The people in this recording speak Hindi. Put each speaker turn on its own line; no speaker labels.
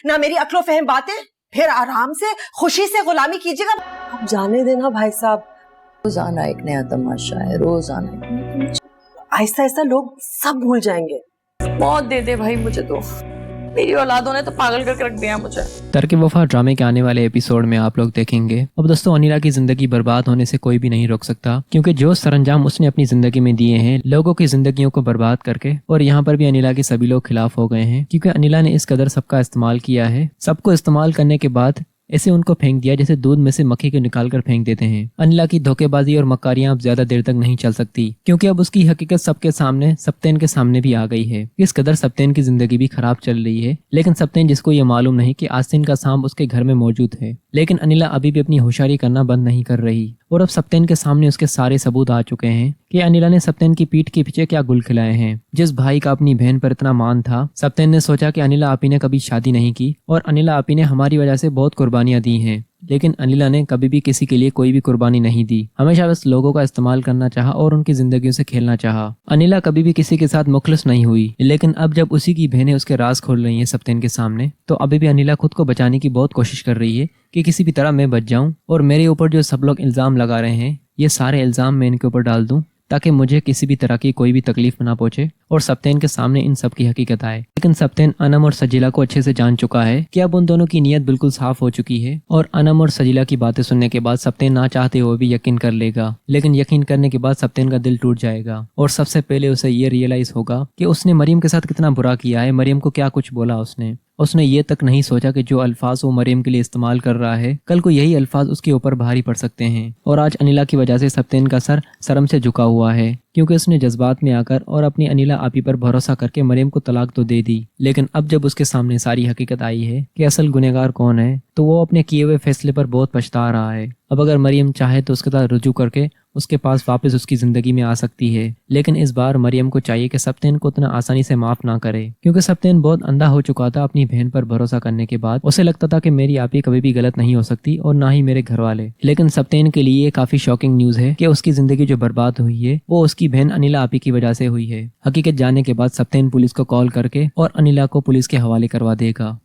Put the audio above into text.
ना मेरी अक्लो फहम बातें, फिर आराम से खुशी से गुलामी कीजिएगा। अब जाने देना भाई साहब,
रोजाना एक नया तमाशा है, रोजाना एक नया तमाशा।
आहिस्ता आहिस्ता लोग सब भूल जाएंगे।
मौत दे दे भाई मुझे तो, मेरी औलादों ने तो पागल करके रख दिया मुझे।
तरक वफा ड्रामे के आने वाले एपिसोड में आप लोग देखेंगे। अब दोस्तों, अनिला की जिंदगी बर्बाद होने से कोई भी नहीं रोक सकता, क्योंकि जो सरंजाम उसने अपनी जिंदगी में दिए हैं लोगों की जिंदगियों को बर्बाद करके, और यहाँ पर भी अनिला के सभी लोग खिलाफ हो गए हैं, क्योंकि अनिला ने इस कदर सबका इस्तेमाल किया है। सबको इस्तेमाल करने के बाद ऐसे उनको फेंक दिया जैसे दूध में से मक्खी को निकाल कर फेंक देते हैं। अनिला की धोखेबाजी और मक्कारियां अब ज्यादा देर तक नहीं चल सकती, क्योंकि अब उसकी हकीकत सबके सामने, सप्तेन के सामने भी आ गई है। इस कदर सप्तेन की जिंदगी भी खराब चल रही है, लेकिन सप्तेन जिसको ये मालूम नहीं कि आस्तीन का सांप उसके घर में मौजूद है। लेकिन अनिला अभी भी अपनी होशियारी करना बंद नहीं कर रही, और अब सप्तेन के सामने उसके सारे सबूत आ चुके हैं कि अनिला ने सप्तेन की पीठ के पीछे क्या गुल खिलाए हैं। जिस भाई का अपनी बहन पर इतना मान था, सप्तेन ने सोचा कि अनिला आपी ने कभी शादी नहीं की और अनिला आपी ने हमारी वजह से बहुत कुर्बानियां दी हैं, लेकिन अनिला ने कभी भी किसी के लिए कोई भी कुर्बानी नहीं दी। हमेशा बस लोगों का इस्तेमाल करना चाहा और उनकी जिंदगियों से खेलना चाहा। अनिला कभी भी किसी के साथ मुखलिस नहीं हुई, लेकिन अब जब उसी की बहनें उसके राज खोल रही हैं सप्तेन के सामने, तो अभी भी अनिला खुद को बचाने की बहुत कोशिश कर रही है कि किसी भी तरह मैं बच जाऊं और मेरे ऊपर जो सब लोग इल्जाम लगा रहे हैं ये सारे इल्जाम मैं इनके ऊपर डाल दूं, ताकि मुझे किसी भी तरह की कोई भी तकलीफ ना पहुंचे और सप्तेन के सामने इन सब की हकीकत आए। लेकिन सप्तेन अनम और सजीला को अच्छे से जान चुका है कि अब उन दोनों की नीयत बिल्कुल साफ हो चुकी है, और अनम और सजीला की बातें सुनने के बाद सप्तेन ना चाहते हुए भी यकीन कर लेगा। लेकिन यकीन करने के बाद सप्तेन का दिल टूट जाएगा, और सबसे पहले उसे ये रियलाइज होगा कि उसने मरियम के साथ कितना बुरा किया है। मरियम को क्या कुछ बोला उसने ये तक नहीं सोचा कि जो अल्फाज वो मरियम के लिए इस्तेमाल कर रहा है, कल को यही अल्फाज उसके ऊपर भारी पड़ सकते हैं। और आज अनिला की वजह से सप्तेन का सर शर्म से झुका हुआ है, क्योंकि उसने जज्बात में आकर और अपनी अनिला आपी पर भरोसा करके मरियम को तलाक तो दे दी। लेकिन अब जब उसके सामने सारी हकीकत आई है कि असल गुनहगार कौन है, तो वो अपने किए हुए फैसले पर बहुत पछता रहा है। अब अगर मरियम चाहे तो उसके साथ रुजू करके उसके पास वापस उसकी जिंदगी में आ सकती है, लेकिन इस बार मरियम को चाहिए कि सप्तेन को उतना आसानी से माफ ना करे, क्योंकि सप्तेन बहुत अंधा हो चुका था अपनी बहन पर भरोसा करने के बाद। उसे लगता था कि मेरी आपी कभी भी गलत नहीं हो सकती और ना ही मेरे घर वाले। लेकिन सप्तेन के लिए काफी शॉकिंग न्यूज है कि उसकी जिंदगी जो बर्बाद हुई है वो उसकी बहन अनिला आपी की वजह से हुई है। हकीकत जानने के बाद सप्तेन पुलिस को कॉल करके और अनिला को पुलिस के हवाले करवा देगा।